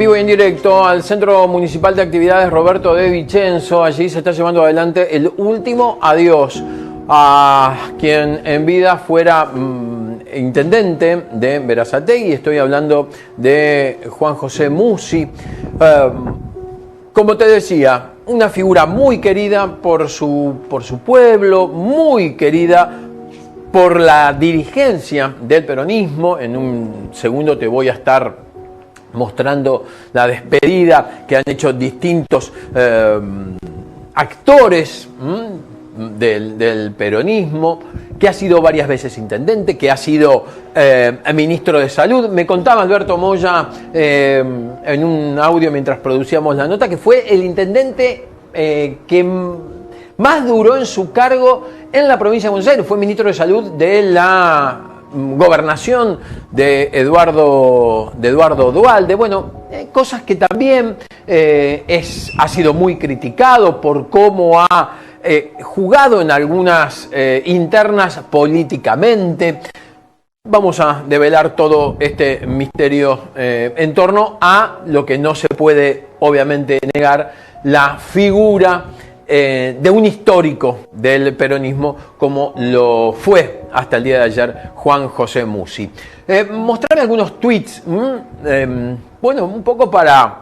Vivo y en directo al Centro Municipal de Actividades Roberto de Vicenzo. Allí se está llevando adelante el último adiós a quien en vida fuera intendente de Berazategui. Estoy hablando de Juan José Musi. Como te decía, una figura muy querida por su pueblo, muy querida por la dirigencia del peronismo. En un segundo te voy a estar mostrando la despedida que han hecho distintos actores del peronismo, que ha sido varias veces intendente, que ha sido ministro de Salud. Me contaba Alberto Moya en un audio mientras producíamos la nota que fue el intendente que más duró en su cargo en la provincia de Buenos Aires. Fue ministro de Salud de la gobernación de Eduardo Duhalde. Bueno, cosas que también ha sido muy criticado por cómo ha jugado en algunas internas políticamente. Vamos a develar todo este misterio en torno a lo que no se puede obviamente negar, la figura de un histórico del peronismo como lo fue hasta el día de ayer Juan José Musi. Mostrarle algunos tweets, bueno, un poco para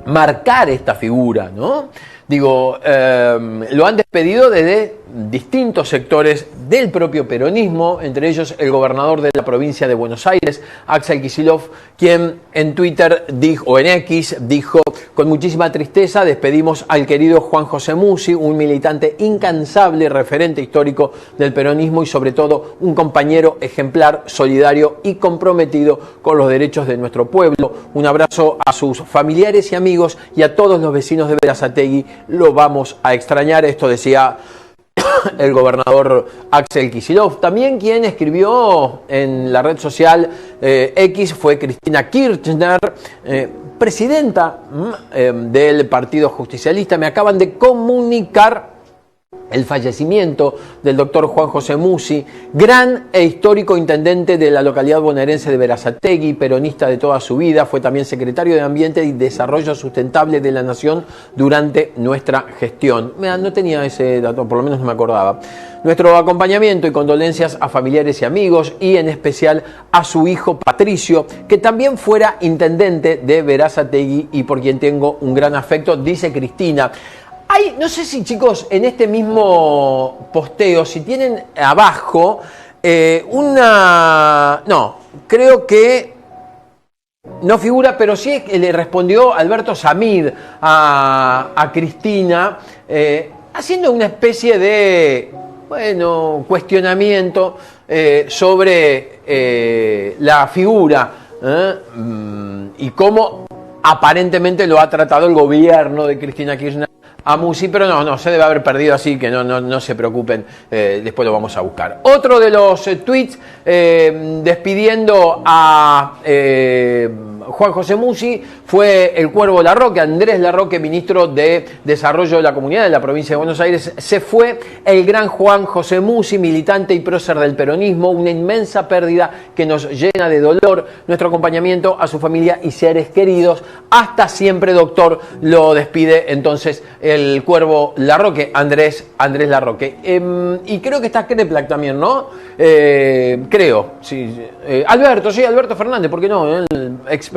marcar esta figura, ¿no? Digo, lo han despedido desde distintos sectores del propio peronismo, entre ellos el gobernador de la provincia de Buenos Aires, Axel Kicillof, quien en Twitter dijo, o en X, dijo: con muchísima tristeza despedimos al querido Juan José Musi, un militante incansable, referente histórico del peronismo y sobre todo un compañero ejemplar, solidario y comprometido con los derechos de nuestro pueblo. Un abrazo a sus familiares y amigos y a todos los vecinos de Berazategui. Lo vamos a extrañar. Esto decía el gobernador Axel Kicillof. También quien escribió en la red social X fue Cristina Kirchner, presidenta del Partido Justicialista. Me acaban de comunicar el fallecimiento del doctor Juan José Musi, gran e histórico intendente de la localidad bonaerense de Berazategui, peronista de toda su vida. Fue también secretario de Ambiente y Desarrollo Sustentable de la Nación durante nuestra gestión. No tenía ese dato, por lo menos no me acordaba. Nuestro acompañamiento y condolencias a familiares y amigos, y en especial a su hijo Patricio, que también fuera intendente de Berazategui y por quien tengo un gran afecto, dice Cristina. No sé si, chicos, en este mismo posteo, si tienen abajo no, creo que no figura, pero sí le respondió Alberto Samid a Cristina, haciendo una especie de, bueno, cuestionamiento sobre la figura y cómo aparentemente lo ha tratado el gobierno de Cristina Kirchner a Musi, pero no se debe haber perdido, así que no se preocupen, después lo vamos a buscar. Otro de los tweets despidiendo a Juan José Musi fue el Cuervo Larroque, Andrés Larroque, ministro de Desarrollo de la Comunidad de la provincia de Buenos Aires. Se fue el gran Juan José Musi, militante y prócer del peronismo, una inmensa pérdida que nos llena de dolor. Nuestro acompañamiento a su familia y seres queridos. Hasta siempre, doctor, lo despide entonces el Cuervo Larroque, Andrés Larroque. Y creo que está Kreplak también, ¿no? Creo, sí. Alberto Fernández, ¿por qué no? El expresidente.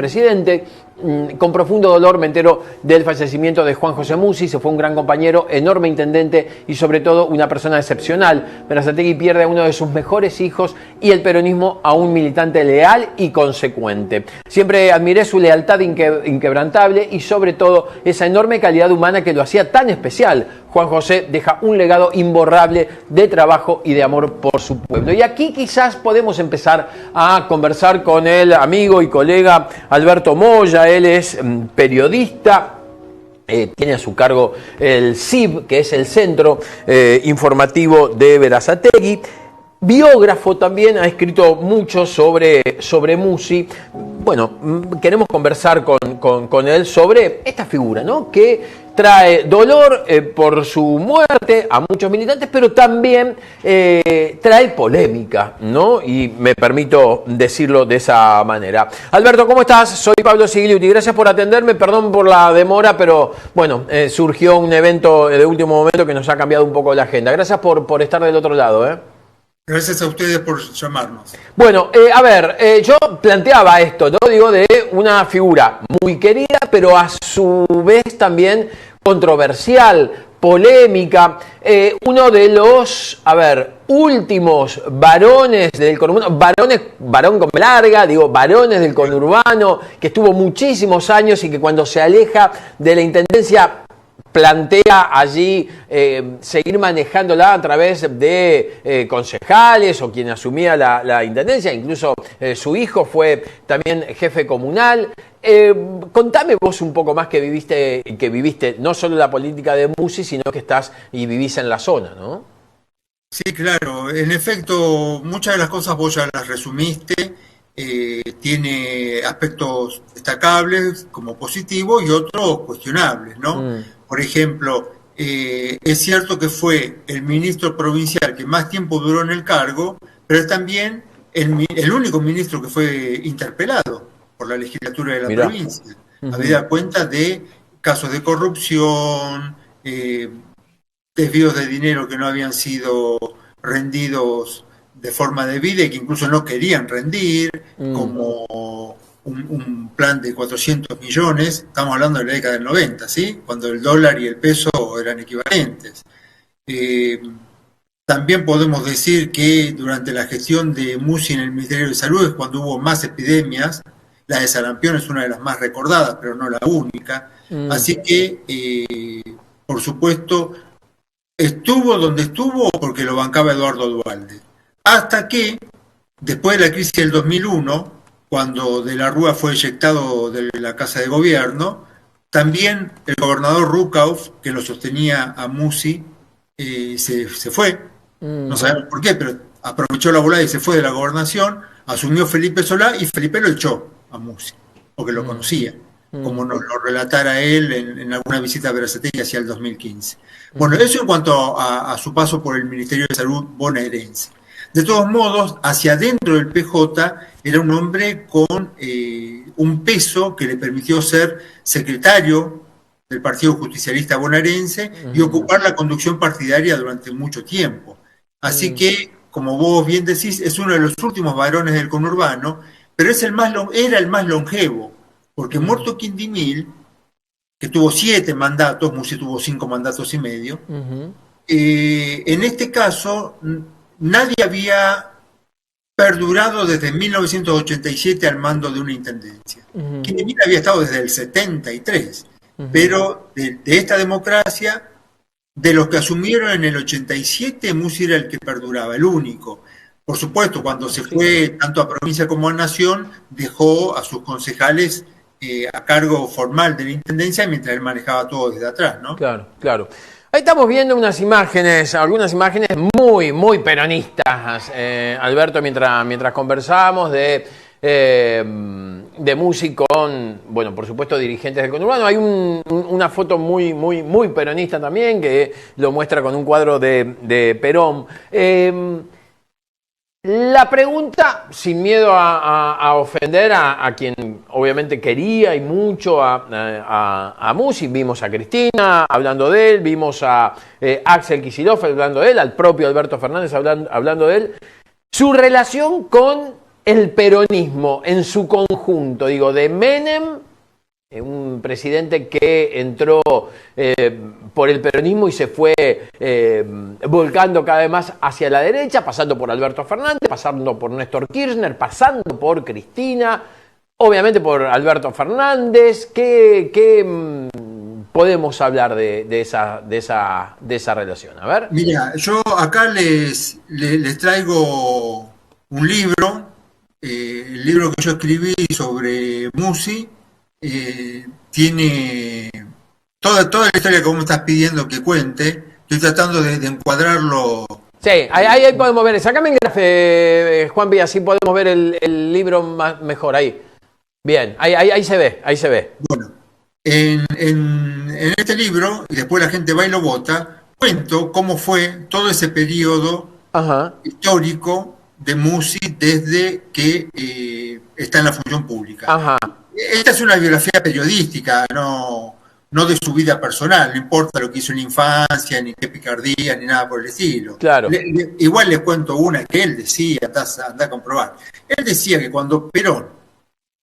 Con profundo dolor me entero del fallecimiento de Juan José Musi. Se fue un gran compañero, enorme intendente y sobre todo una persona excepcional. Berazategui pierde a uno de sus mejores hijos y el peronismo a un militante leal y consecuente. Siempre admiré su lealtad inquebrantable y sobre todo esa enorme calidad humana que lo hacía tan especial. Juan José deja un legado imborrable de trabajo y de amor por su pueblo. Y aquí quizás podemos empezar a conversar con el amigo y colega Alberto Moya. Él es periodista, tiene a su cargo el CIB, que es el Centro Informativo de Berazategui. biógrafo también, ha escrito mucho sobre Musi. Bueno, queremos conversar con él sobre esta figura, ¿no? Que trae dolor por su muerte a muchos militantes, pero también trae polémica, ¿no? Y me permito decirlo de esa manera. Alberto, ¿cómo estás? Soy Pablo Sigliuti. Gracias por atenderme, perdón por la demora, pero bueno, surgió un evento de último momento que nos ha cambiado un poco la agenda. Gracias por estar del otro lado, ¿eh? Gracias a ustedes por llamarnos. Bueno, a ver, yo planteaba esto, ¿no? Digo, de una figura muy querida, pero a su vez también controversial, polémica, uno de los, últimos varones del conurbano, varón con B larga, digo, varones del conurbano, que estuvo muchísimos años y que cuando se aleja de la intendencia plantea allí seguir manejándola a través de concejales o quien asumía la intendencia, incluso su hijo fue también jefe comunal. Contame vos un poco más que viviste no solo la política de Musi, sino que estás y vivís en la zona, ¿no? Sí, claro. En efecto, muchas de las cosas vos ya las resumiste. Tiene aspectos destacables como positivos y otros cuestionables, ¿no? Por ejemplo, es cierto que fue el ministro provincial que más tiempo duró en el cargo, pero es también el único ministro que fue interpelado por la legislatura de la provincia, habida cuenta de casos de corrupción, desvíos de dinero que no habían sido rendidos de forma debida y que incluso no querían rendir, como un plan de 400 millones, estamos hablando de la década del 90, ¿sí? Cuando el dólar y el peso eran equivalentes. También podemos decir que durante la gestión de Musi en el Ministerio de Salud es cuando hubo más epidemias. La de sarampión es una de las más recordadas, pero no la única. Así que, por supuesto, estuvo donde estuvo porque lo bancaba Eduardo Duhalde. Hasta que, después de la crisis del 2001, cuando De la Rúa fue eyectado de la Casa de Gobierno, también el gobernador Rucauf, que lo sostenía a Musi, se fue. No sabemos por qué, pero aprovechó la volada y se fue de la gobernación, asumió Felipe Solá y Felipe lo echó a Musi, porque lo conocía, como nos lo relatara él en alguna visita a Berazategui hacia el 2015. Bueno, eso en cuanto a su paso por el Ministerio de Salud bonaerense. De todos modos, hacia adentro del PJ era un hombre con un peso que le permitió ser secretario del Partido Justicialista bonaerense y ocupar la conducción partidaria durante mucho tiempo. Así que, como vos bien decís, es uno de los últimos varones del conurbano, pero es era el más longevo, porque muerto Quindimil, que tuvo 7 mandatos, Musi tuvo 5 mandatos y medio, en este caso nadie había perdurado desde 1987 al mando de una intendencia. Quindimil había estado desde el 73, pero de esta democracia, de los que asumieron en el 87, Musi era el que perduraba, el único. Por supuesto, cuando se fue tanto a provincia como a nación, dejó a sus concejales a cargo formal de la intendencia mientras él manejaba todo desde atrás, ¿no? Claro, claro. Ahí estamos viendo unas imágenes, algunas imágenes muy, muy peronistas, Alberto, mientras conversábamos de Musi con, bueno, por supuesto, dirigentes del conurbano. Hay una foto muy, muy, muy peronista también que lo muestra con un cuadro de Perón. La pregunta, sin miedo a ofender a quien obviamente quería y mucho a Musi, vimos a Cristina hablando de él, vimos a Axel Kicillof hablando de él, al propio Alberto Fernández hablando de él, su relación con el peronismo en su conjunto, digo, de Menem, un presidente que entró por el peronismo y se fue volcando cada vez más hacia la derecha, pasando por Alberto Fernández, pasando por Néstor Kirchner, pasando por Cristina, obviamente por Alberto Fernández. ¿Qué podemos hablar de esa relación? A ver. Mira, yo acá les traigo un libro, el libro que yo escribí sobre Musi. Tiene toda la historia que vos me estás pidiendo que cuente. Estoy tratando de encuadrarlo Sí, ahí podemos ver. Sácame en grafe, Juan Villa, así podemos ver el libro mejor. Ahí. Bien, ahí se ve, ahí se ve. Bueno, en este libro, y después la gente va y lo vota, cuento cómo fue todo ese periodo histórico de Musi desde que está en la función pública. Ajá. Esta es una biografía periodística, no de su vida personal, no importa lo que hizo en la infancia, ni qué picardía, ni nada por el estilo. Claro. Igual les cuento una que él decía, anda a comprobar. Él decía que cuando Perón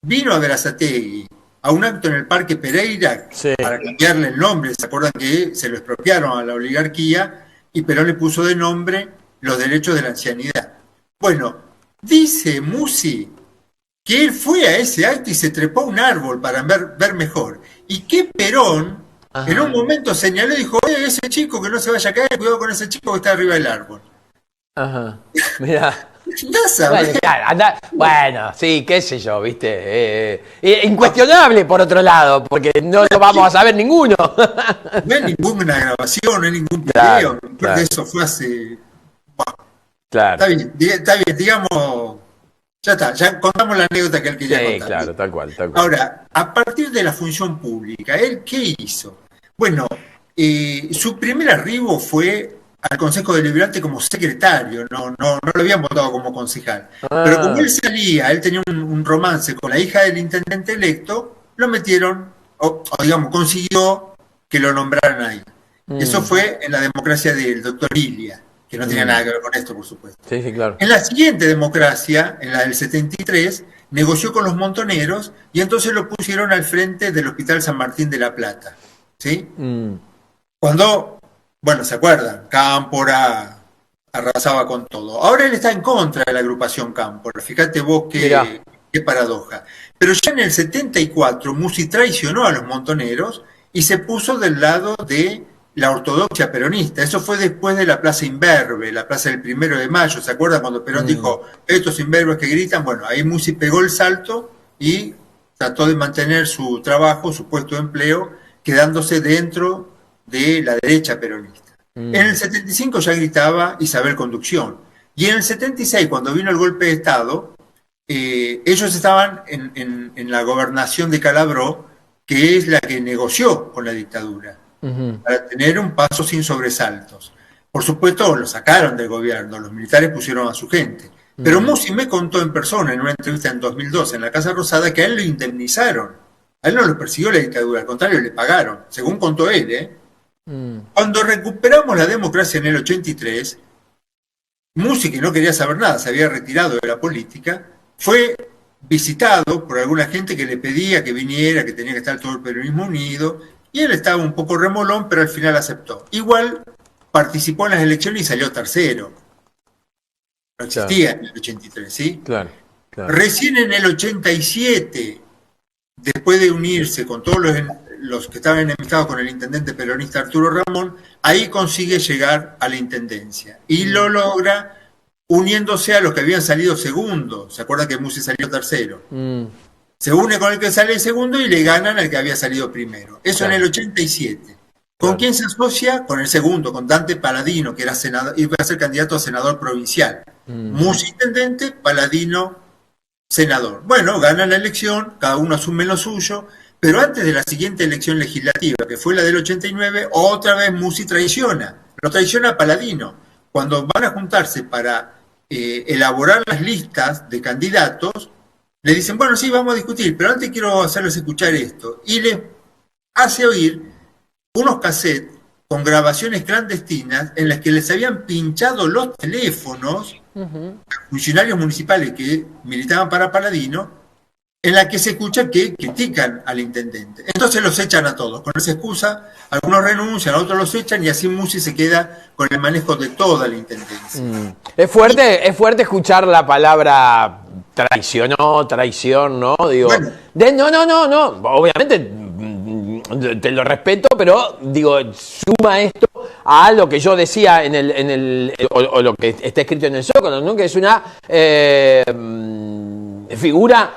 vino a Berazategui a un acto en el Parque Pereira, sí, para cambiarle el nombre, ¿se acuerdan que se lo expropiaron a la oligarquía? Y Perón le puso de nombre los derechos de la ancianidad. Bueno, dice Musi que él fue a ese acto y se trepó a un árbol para ver mejor. Y que Perón, en un momento señaló y dijo, ese chico que no se vaya a caer, cuidado con ese chico que está arriba del árbol. Ajá, mira. No sabés. Bueno, sí, qué sé yo, viste. Incuestionable, por otro lado, porque no lo vamos a saber ninguno. No hay ninguna grabación, no hay ningún video. Claro. Eso fue hace... Bueno, claro. Está bien, digamos... Ya está, ya contamos la anécdota que él quería contar. Sí, claro, tal cual. Ahora, a partir de la función pública, ¿él qué hizo? Bueno, su primer arribo fue al Consejo Deliberante como secretario, no lo habían votado como concejal. Pero como él salía, él tenía un romance con la hija del intendente electo, lo metieron, o digamos, consiguió que lo nombraran ahí. Eso fue en la democracia del doctor Ilia, que no tenía nada que ver con esto, por supuesto. Sí, sí, claro. En la siguiente democracia, en la del 73, negoció con los montoneros y entonces lo pusieron al frente del Hospital San Martín de la Plata. ¿Sí? Cuando, bueno, ¿se acuerdan? Cámpora arrasaba con todo. Ahora él está en contra de la agrupación Cámpora. Fíjate vos qué paradoja. Pero ya en el 74, Musi traicionó a los montoneros y se puso del lado de la ortodoxia peronista. Eso fue después de la Plaza Imberbe, la Plaza del 1 de Mayo. ¿Se acuerdan cuando Perón dijo, estos imberbes que gritan? Bueno, ahí Musi pegó el salto y trató de mantener su trabajo, su puesto de empleo, quedándose dentro de la derecha peronista. En el 75 ya gritaba Isabel Conducción. Y en el 76, cuando vino el golpe de Estado, ellos estaban en la gobernación de Calabró, que es la que negoció con la dictadura, para tener un paso sin sobresaltos. Por supuesto, lo sacaron del gobierno, los militares pusieron a su gente. Pero Musi me contó en persona, en una entrevista en 2012 en la Casa Rosada, que a él lo indemnizaron. A él no lo persiguió la dictadura, al contrario, le pagaron, según contó él. Cuando recuperamos la democracia en el 83, Musi, que no quería saber nada, se había retirado de la política, fue visitado por alguna gente que le pedía que viniera, que tenía que estar todo el peronismo unido, y él estaba un poco remolón, pero al final aceptó. Igual participó en las elecciones y salió tercero. No existía en el 83, ¿sí? Claro. Recién en el 87, después de unirse con todos los que estaban enemistados con el intendente peronista Arturo Ramón, ahí consigue llegar a la intendencia. Y lo logra uniéndose a los que habían salido segundo. ¿Se acuerdan que Musi salió tercero? Se une con el que sale segundo y le ganan al que había salido primero. Eso en el 87. ¿Con quién se asocia? Con el segundo, con Dante Paladino, que era senador, iba a ser candidato a senador provincial. Musi intendente, Paladino senador. Bueno, ganan la elección, cada uno asume lo suyo, pero antes de la siguiente elección legislativa, que fue la del 89, otra vez Musi traiciona. Lo traiciona a Paladino. Cuando van a juntarse para elaborar las listas de candidatos, le dicen, bueno, sí, vamos a discutir, pero antes quiero hacerles escuchar esto. Y les hace oír unos cassettes con grabaciones clandestinas en las que les habían pinchado los teléfonos a funcionarios municipales que militaban para Paladino, en la que se escucha que critican al intendente. Entonces los echan a todos. Con esa excusa, algunos renuncian, otros los echan y así Musi se queda con el manejo de toda la intendencia. Es fuerte escuchar la palabra traición, ¿no? Digo, bueno. No. Obviamente te lo respeto, pero digo, suma esto a lo que yo decía o lo que está escrito en el Zócalo, ¿no? Que es una figura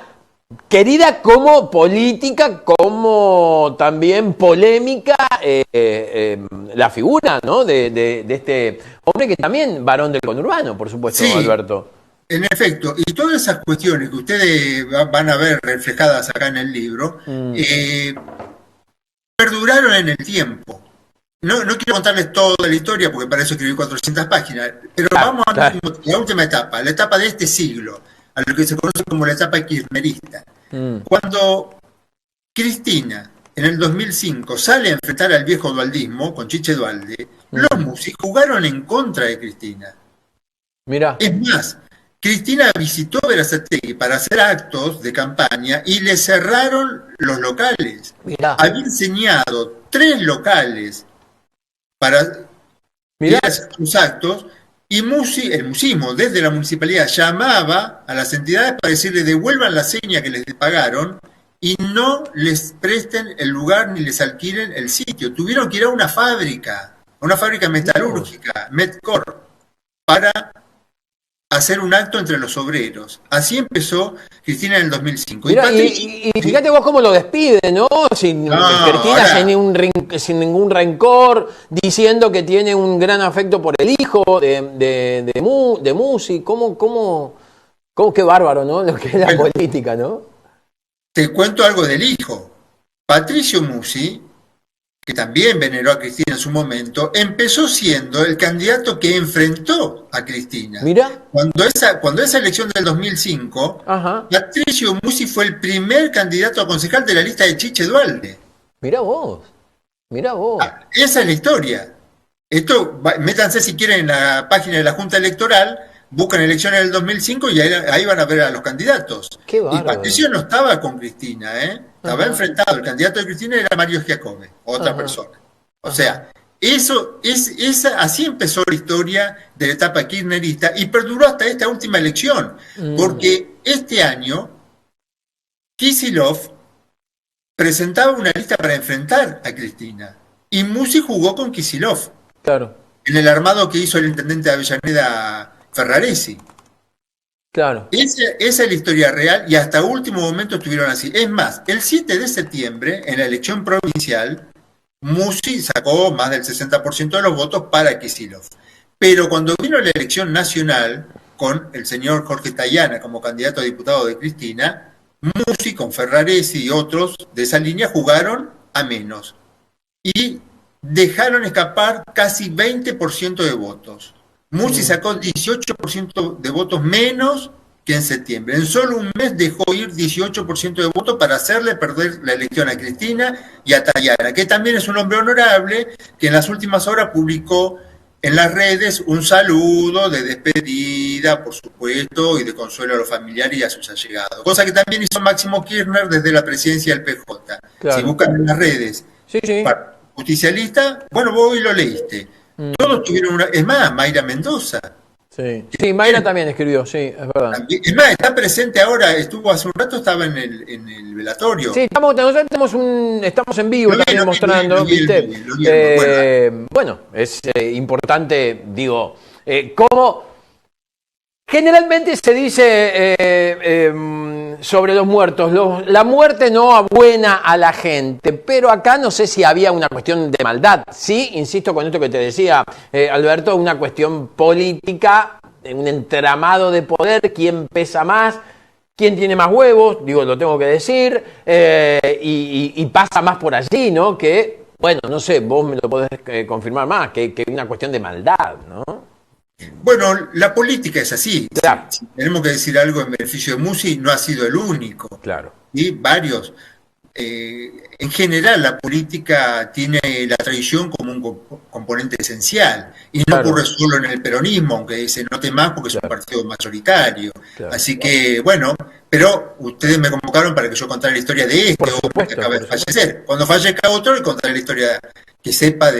querida como política, como también polémica, la figura, ¿no? de este hombre que también varón del conurbano, por supuesto, Sí, Alberto. en efecto, y todas esas cuestiones que ustedes van a ver reflejadas acá en el libro, perduraron en el tiempo. No quiero contarles toda la historia porque para eso escribí 400 páginas, pero vamos a la última etapa, la etapa de este siglo, a lo que se conoce como la etapa kirchnerista. Cuando Cristina, en el 2005, sale a enfrentar al viejo dualdismo con Chiche Dualde, los Musi jugaron en contra de Cristina. Mira. Es más, Cristina visitó Berazategui para hacer actos de campaña y le cerraron los locales. Mirá. Había enseñado 3 locales para ir a hacer sus actos y el musismo desde la municipalidad llamaba a las entidades para decirle devuelvan la seña que les pagaron y no les presten el lugar ni les alquilen el sitio. Tuvieron que ir a una fábrica metalúrgica, Medcor, para hacer un acto entre los obreros. Así empezó Cristina en el 2005. Mirá, y fíjate vos cómo lo despide, ¿no? Cristina sin ningún rencor, diciendo que tiene un gran afecto por el hijo de Musi. ¿Cómo qué bárbaro, ¿no? Lo que es la política, ¿no? Te cuento algo del hijo. Patricio Musi, que también veneró a Cristina en su momento, empezó siendo el candidato que enfrentó a Cristina. Mira. Cuando esa elección del 2005, Patricio Musi fue el primer candidato a concejal de la lista de Chiche Dualde. Mirá vos. Esa es la historia. Esto, métanse si quieren en la página de la Junta Electoral, buscan elecciones del 2005 y ahí van a ver a los candidatos. Qué bárbaro. Y Patricio no estaba con Cristina, estaba enfrentado. El candidato de Cristina era Mario Giacome, otra persona. O sea, así empezó la historia de la etapa kirchnerista y perduró hasta esta última elección. Porque este año, Kicillof presentaba una lista para enfrentar a Cristina. Y Musi jugó con Kicillof. Claro. En el armado que hizo el intendente de Avellaneda, Ferraresi. Claro. Esa es la historia real y hasta último momento estuvieron así. Es más, el 7 de septiembre, en la elección provincial, Musi sacó más del 60% de los votos para Kicillof. Pero cuando vino la elección nacional, con el señor Jorge Tayana como candidato a diputado de Cristina, Musi con Ferraresi y otros de esa línea jugaron a menos. Y dejaron escapar casi 20% de votos. Musi sacó 18% de votos menos que en septiembre. En solo un mes dejó ir 18% de votos para hacerle perder la elección a Cristina y a Tayana, que también es un hombre honorable, que en las últimas horas publicó en las redes un saludo de despedida, por supuesto, y de consuelo a los familiares y a sus allegados. Cosa que también hizo Máximo Kirchner desde la presidencia del PJ. Claro. Si buscan en las redes justicialista, bueno, vos hoy lo leíste. Todos tuvieron una... Es más, Mayra Mendoza. Sí, Mayra también escribió, sí, es verdad. También, es más, está presente ahora, estuvo hace un rato, estaba en el velatorio. Sí, estamos en vivo también mostrando, ¿viste? Bueno, es importante, digo, cómo generalmente se dice sobre los muertos, la muerte no abuena a la gente, pero acá no sé si había una cuestión de maldad. Sí, insisto con esto que te decía, Alberto, una cuestión política, un entramado de poder, quién pesa más, quién tiene más huevos, digo, lo tengo que decir, y pasa más por allí, ¿no? Que, bueno, no sé, vos me lo podés confirmar más, que una cuestión de maldad, ¿no? Bueno, la política es así. Claro. Si tenemos que decir algo en beneficio de Musi, no ha sido el único. Claro. Y varios. En general, la política tiene la tradición como un componente esencial. Y no ocurre solo en el peronismo, aunque se note más porque es un partido mayoritario. Así que, bueno, pero ustedes me convocaron para que yo contara la historia de este hombre que acaba de fallecer. Cuando fallezca otro, le contaré la historia que sepa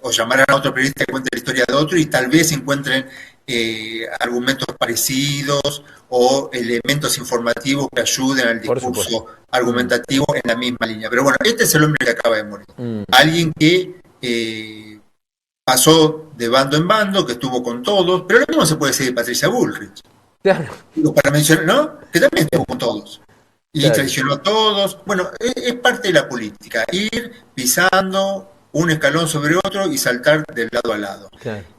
o llamarán a otro periodista que cuente la historia de otro y tal vez encuentren argumentos parecidos o elementos informativos que ayuden al discurso argumentativo en la misma línea. Pero bueno, este es el hombre que acaba de morir. Alguien que pasó de bando en bando, que estuvo con todos, pero lo mismo se puede decir de Patricia Bullrich. Claro. Para mencionar, ¿no? Que también estuvo con todos. y traicionó a todos. Bueno, es parte de la política, ir pisando un escalón sobre otro y saltar de lado a lado.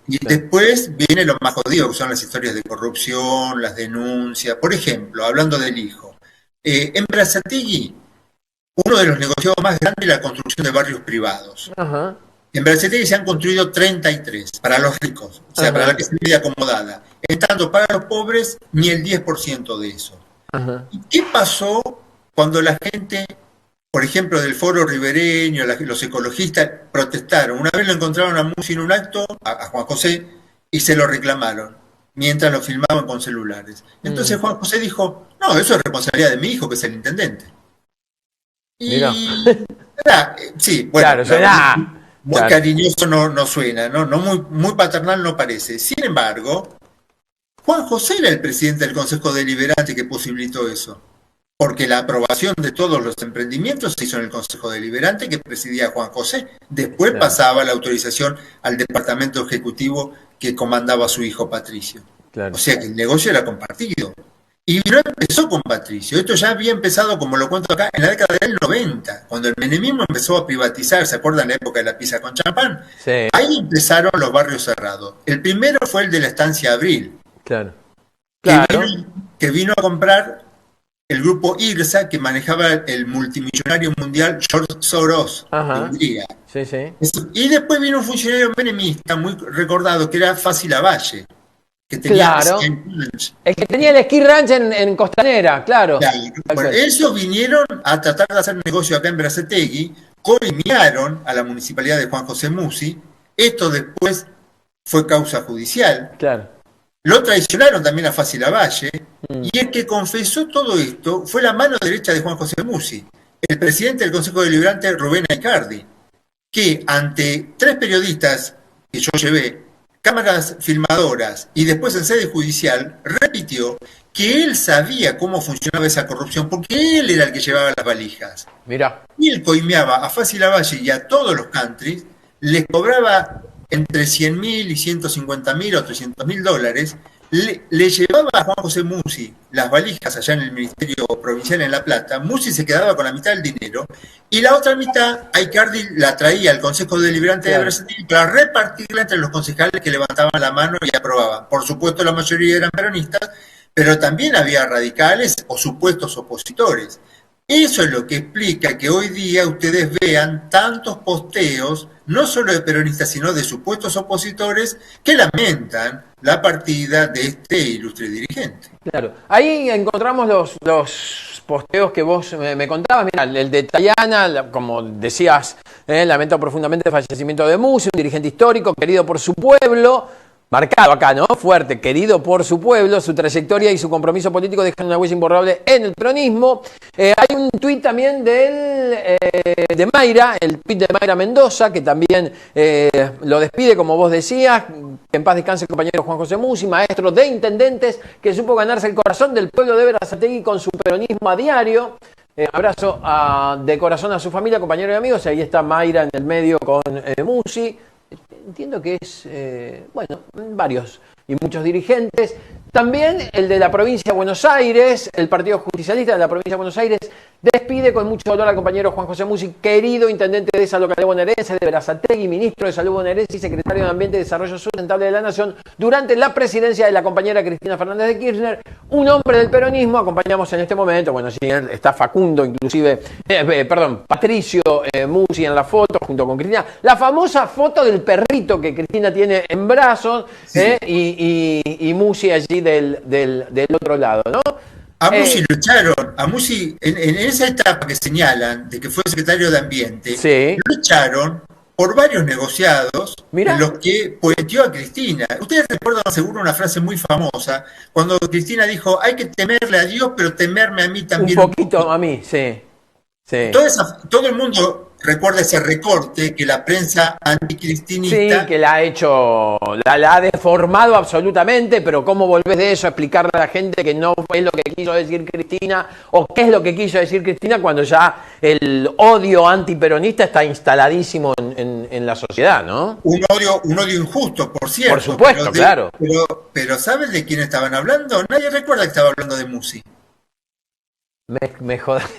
Y después viene lo más jodido, que son las historias de corrupción, las denuncias. Por ejemplo, hablando del hijo, en Berazategui, uno de los negociados más grandes es la construcción de barrios privados. Ajá. En Berazategui se han construido 33 para los ricos, o sea, para la que se vive acomodada. En tanto, para los pobres, ni el 10% de eso. Ajá. ¿Y qué pasó cuando la gente, por ejemplo, del foro ribereño, los ecologistas protestaron? Una vez lo encontraron a Musi en un acto, a Juan José, y se lo reclamaron, mientras lo filmaban con celulares. Entonces Juan José dijo, no, eso es responsabilidad de mi hijo, que es el intendente. Y, sí, bueno, claro, suena muy cariñoso no suena, ¿no? Muy paternal no parece. Sin embargo, Juan José era el presidente del Consejo Deliberante que posibilitó eso, porque la aprobación de todos los emprendimientos se hizo en el Consejo Deliberante que presidía Juan José. Después pasaba la autorización al departamento ejecutivo que comandaba su hijo Patricio. O sea que el negocio era compartido. Y no empezó con Patricio, esto ya había empezado, como lo cuento acá, en la década del 90, cuando el menemismo empezó a privatizar, ¿se acuerdan la época de la pizza con champán? Sí. Ahí empezaron los barrios cerrados. El primero fue el de la Estancia Abril, que vino a comprar el grupo IRSA, que manejaba el multimillonario mundial George Soros, de Hungría. Y después vino un funcionario menemista muy recordado, que era Fassi Lavalle, que tenía el que tenía el ski ranch en Costanera, claro. Bueno, esos vinieron a tratar de hacer negocio acá en Berazategui, coimiaron a la municipalidad de Juan José Musi, esto después fue causa judicial. Lo traicionaron también a Fassi Lavalle, y el que confesó todo esto fue la mano derecha de Juan José Musi, el presidente del Consejo Deliberante, Rubén Aicardi, que ante 3 periodistas que yo llevé, cámaras filmadoras y después en sede judicial, repitió que él sabía cómo funcionaba esa corrupción, porque él era el que llevaba las valijas. Y él coimeaba a Fassi Lavalle y a todos los countries, les cobraba entre 100.000 y 150.000 o 300.000 dólares, le llevaba a Juan José Musi las valijas allá en el Ministerio Provincial en La Plata. Musi se quedaba con la mitad del dinero y la otra mitad Aicardi la traía al Consejo Deliberante de Berazategui para repartirla entre los concejales que levantaban la mano y aprobaban. Por supuesto, la mayoría eran peronistas, pero también había radicales o supuestos opositores. Eso es lo que explica que hoy día ustedes vean tantos posteos, no solo de peronistas, sino de supuestos opositores que lamentan la partida de este ilustre dirigente. Ahí encontramos los posteos que vos me contabas. Mirá, el de Tayana, como decías, lamento profundamente el fallecimiento de Musi, un dirigente histórico, querido por su pueblo. Marcado acá, ¿no? Fuerte, querido por su pueblo, su trayectoria y su compromiso político dejan una huella imborrable en el peronismo. Hay un tuit también de Mayra, el tuit de Mayra Mendoza, que también lo despide, como vos decías. Que en paz descanse el compañero Juan José Musi, maestro de intendentes, que supo ganarse el corazón del pueblo de Berazategui con su peronismo a diario. Abrazo de corazón a su familia, compañeros y amigos. Ahí está Mayra en el medio con Musi. Entiendo que es, varios y muchos dirigentes. También el de la provincia de Buenos Aires, el Partido Justicialista de la provincia de Buenos Aires, despide con mucho dolor al compañero Juan José Musi, querido intendente de esa localidad bonaerense, de Berazategui, ministro de Salud bonaerense y secretario de Ambiente y Desarrollo Sustentable de la Nación, durante la presidencia de la compañera Cristina Fernández de Kirchner, un hombre del peronismo. Acompañamos en este momento, sí, está Facundo, inclusive, Patricio Musi en la foto, junto con Cristina, la famosa foto del perrito que Cristina tiene en brazos, y Musi allí del otro lado, ¿no? A Musi lo echaron, a Musi, en esa etapa que señalan, de que fue secretario de Ambiente, lo echaron por varios negociados en los que poeteó a Cristina. Ustedes recuerdan seguro una frase muy famosa, cuando Cristina dijo, hay que temerle a Dios, pero temerme a mí también. Un poquito a mí, sí. Todo el mundo recuerda ese recorte que la prensa anticristinista... Sí, que la ha hecho, la ha deformado absolutamente, pero ¿cómo volvés de eso a explicarle a la gente que no fue lo que quiso decir Cristina, o qué es lo que quiso decir Cristina, cuando ya el odio antiperonista está instaladísimo en la sociedad, ¿no? Un odio injusto, por cierto. Por supuesto, claro. Pero ¿sabes de quién estaban hablando? Nadie recuerda que estaba hablando de Musi. Me jodas.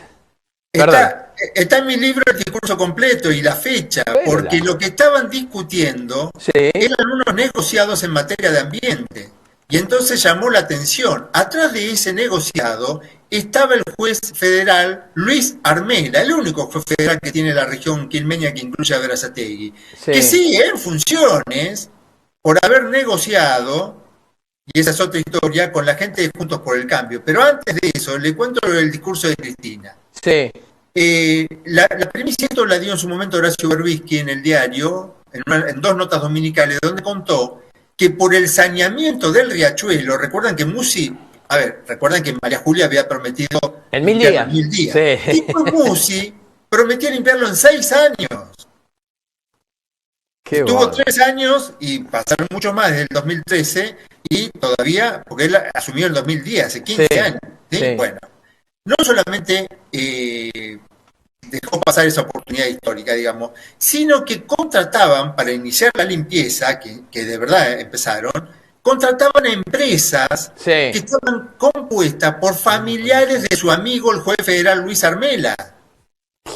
Perdón. Está en mi libro el discurso completo y la fecha, porque lo que estaban discutiendo eran unos negociados en materia de ambiente. Y entonces llamó la atención. Atrás de ese negociado estaba el juez federal Luis Armela, el único juez federal que tiene la región quilmeña que incluye a Berazategui, que sigue en funciones por haber negociado, y esa es otra historia, con la gente de Juntos por el Cambio. Pero antes de eso, le cuento el discurso de Cristina. Sí. La primicia esto la dio en su momento Horacio Berbisky en el diario, en 2 notas dominicales, donde contó que por el saneamiento del riachuelo, recuerdan que María Julia había prometido en 1000 días. 1000 días. Sí. Y pues Musi prometió limpiarlo en 6 años. Estuvo 3 años y pasaron mucho más desde el 2013 y todavía, porque él asumió el 2010, hace 15 años. ¿Sí? Bueno, no solamente dejó pasar esa oportunidad histórica, digamos, sino que contrataban para iniciar la limpieza, que de verdad empezaron, contrataban a empresas que estaban compuestas por familiares de su amigo el juez federal Luis Armela.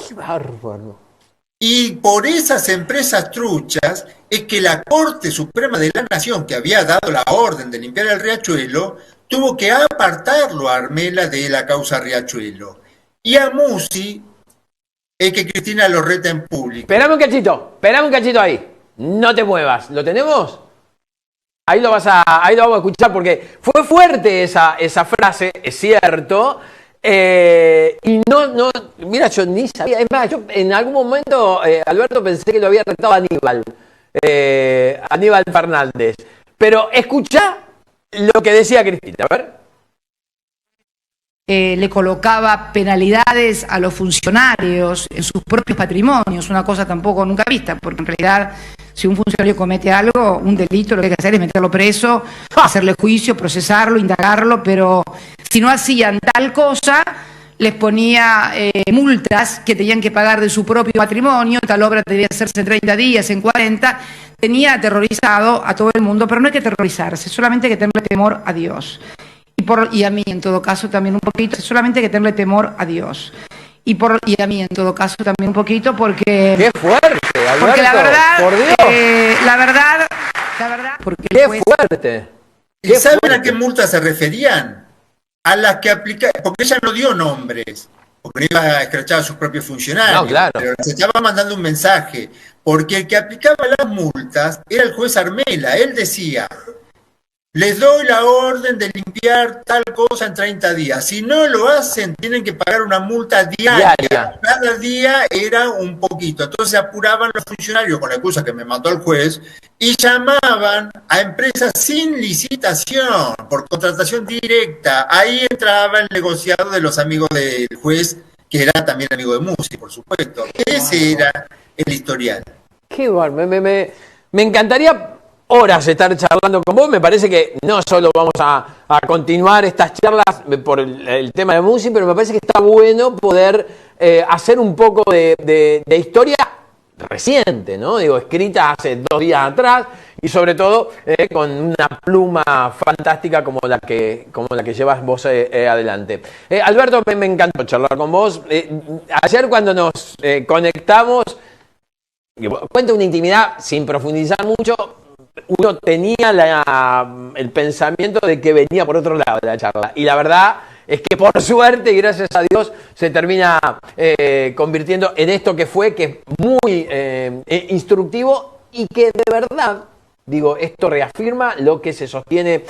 ¡Qué bárbaro! Y por esas empresas truchas es que la Corte Suprema de la Nación, que había dado la orden de limpiar el riachuelo, tuvo que apartarlo a Armela de la causa riachuelo. Y a Musi es que Cristina lo reta en público. Esperame un cachito ahí. No te muevas. ¿Lo tenemos? Ahí lo vamos a escuchar porque fue fuerte esa frase, es cierto. Y no, mira, yo ni sabía. Es más, yo en algún momento, Alberto, pensé que lo había retado Aníbal Fernández. Pero escuchá lo que decía Cristina, a ver. Le colocaba penalidades a los funcionarios en sus propios patrimonios, una cosa tampoco nunca vista, porque en realidad si un funcionario comete algo, un delito, lo que hay que hacer es meterlo preso, hacerle juicio, procesarlo, indagarlo, pero si no hacían tal cosa, les ponía multas que tenían que pagar de su propio patrimonio, tal obra debía hacerse en 30 días, en 40, tenía aterrorizado a todo el mundo, pero no hay que aterrorizarse, solamente hay que tenerle temor a Dios. Y a mí, en todo caso, también un poquito, solamente hay que tenerle temor a Dios. Y a mí, en todo caso, también un poquito, porque... ¡Qué fuerte, Alberto! Porque la verdad... ¡Por Dios! La verdad... Porque ¡Qué fuerte! ¿Y saben a qué multas se referían? A las que aplicaban... Porque ella no dio nombres, porque no iba a escrachar a sus propios funcionarios. No, claro. Pero se estaba mandando un mensaje. Porque el que aplicaba las multas era el juez Armela. Él decía... Les doy la orden de limpiar tal cosa en 30 días. Si no lo hacen, tienen que pagar una multa diaria. Cada día era un poquito. Entonces apuraban los funcionarios con la excusa que me mandó el juez y llamaban a empresas sin licitación, por contratación directa. Ahí entraba el negociado de los amigos del juez, que era también amigo de Musi, por supuesto. Ese era el historial. Qué bárbaro. Me encantaría horas estar charlando con vos. Me parece que no solo vamos a continuar estas charlas por el tema de Musi, pero me parece que está bueno poder hacer un poco de historia reciente, ¿no? Digo, escrita hace 2 días atrás y sobre todo con una pluma fantástica como la que llevas vos adelante. Alberto, me encantó charlar con vos. Ayer cuando nos conectamos, cuento una intimidad sin profundizar mucho. Uno tenía el pensamiento de que venía por otro lado de la charla. Y la verdad es que por suerte y gracias a Dios se termina convirtiendo en esto que es muy instructivo y que de verdad, digo, esto reafirma lo que se sostiene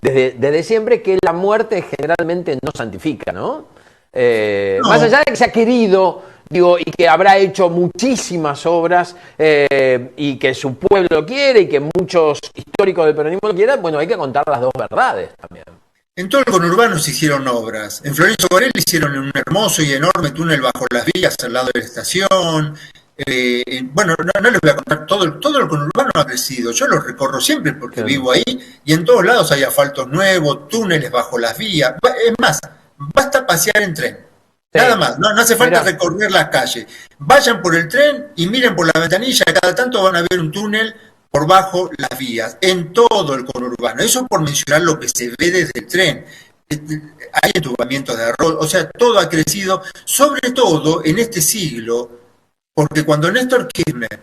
desde siempre, que la muerte generalmente no santifica, ¿no? No. Más allá de que se ha querido... Digo, y que habrá hecho muchísimas obras y que su pueblo lo quiere y que muchos históricos del peronismo lo quieran, bueno, hay que contar las dos verdades también. En todo el conurbano se hicieron obras. En Florencio Varela hicieron un hermoso y enorme túnel bajo las vías al lado de la estación. Bueno, no les voy a contar, todo el conurbano ha crecido. Yo lo recorro siempre porque vivo ahí y en todos lados hay asfaltos nuevos, túneles bajo las vías. Es más, basta pasear en tren. Nada más, no hace falta recorrer las calles. Vayan por el tren y miren por la ventanilla, cada tanto van a ver un túnel por bajo las vías, en todo el conurbano. Eso por mencionar lo que se ve desde el tren. hay entubamientos de arroz, o sea, todo ha crecido, sobre todo en este siglo, porque cuando Néstor Kirchner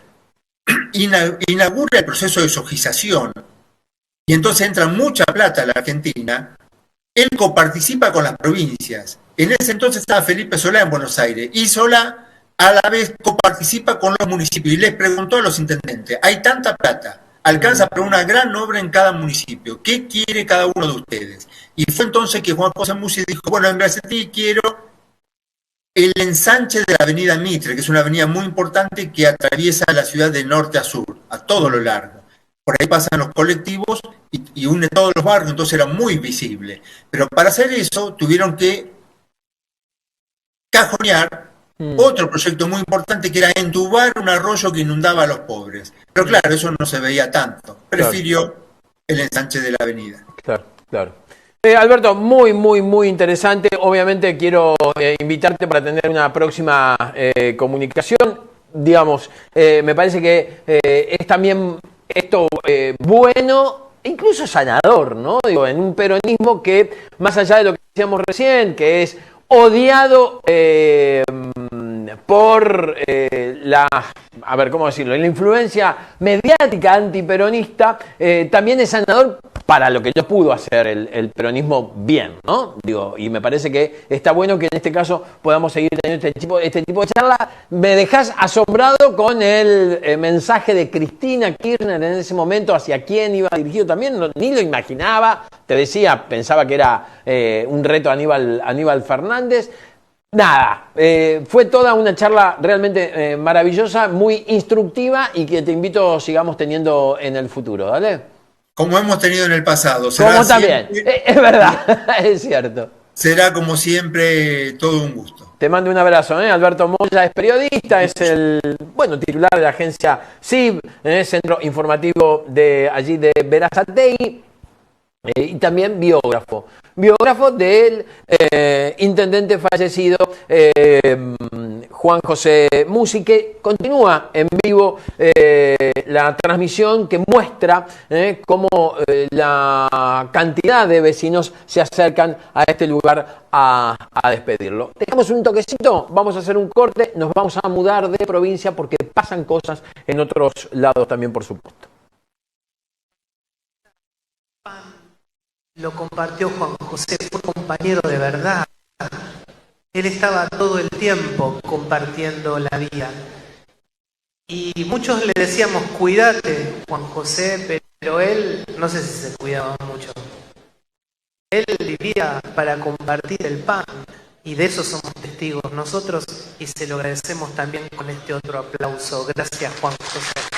inaugura el proceso de sojización, y entonces entra mucha plata a la Argentina, él coparticipa con las provincias. En ese entonces estaba Felipe Solá en Buenos Aires, y Solá a la vez coparticipa con los municipios, y les preguntó a los intendentes, hay tanta plata, alcanza para una gran obra en cada municipio, ¿qué quiere cada uno de ustedes? Y fue entonces que Juan José Musi dijo, bueno, en Garcetti quiero el ensanche de la avenida Mitre, que es una avenida muy importante que atraviesa la ciudad de norte a sur, a todo lo largo. Por ahí pasan los colectivos y une todos los barrios, entonces era muy visible. Pero para hacer eso tuvieron que cajonear otro proyecto muy importante, que era entubar un arroyo que inundaba a los pobres. Pero claro, eso no se veía tanto. Prefirió el ensanche de la avenida. Claro, claro. Alberto, muy interesante. Obviamente quiero invitarte para tener una próxima comunicación. Digamos, me parece que es también esto bueno, incluso sanador, ¿no? Digo, en un peronismo que, más allá de lo que decíamos recién, que es odiado por a ver, ¿cómo decirlo? La influencia mediática antiperonista, también es sanador para lo que yo pudo hacer el peronismo bien, ¿no? Digo, y me parece que está bueno que en este caso podamos seguir teniendo este tipo de charla. Me dejás asombrado con el mensaje de Cristina Kirchner en ese momento, hacia quién iba dirigido también, ni lo imaginaba, te decía, pensaba que era un reto a Aníbal Fernández. Nada, fue toda una charla realmente maravillosa, muy instructiva, y que te invito sigamos teniendo en el futuro, ¿vale? Como hemos tenido en el pasado. Como también, es verdad, es cierto. Será como siempre todo un gusto. Te mando un abrazo, Alberto Moya es periodista, es el titular de la agencia CIB, Centro Informativo de allí de Berazategui, y también biógrafo del intendente fallecido Juan José Musi, que continúa en vivo la transmisión que muestra cómo la cantidad de vecinos se acercan a este lugar a despedirlo. Dejamos un toquecito, vamos a hacer un corte, nos vamos a mudar de provincia porque pasan cosas en otros lados también, por supuesto. Lo compartió Juan José, fue compañero de verdad. Él estaba todo el tiempo compartiendo la vida. Y muchos le decíamos, cuídate, Juan José, pero él, no sé si se cuidaba mucho. Él vivía para compartir el pan, y de eso somos testigos nosotros, y se lo agradecemos también con este otro aplauso. Gracias, Juan José.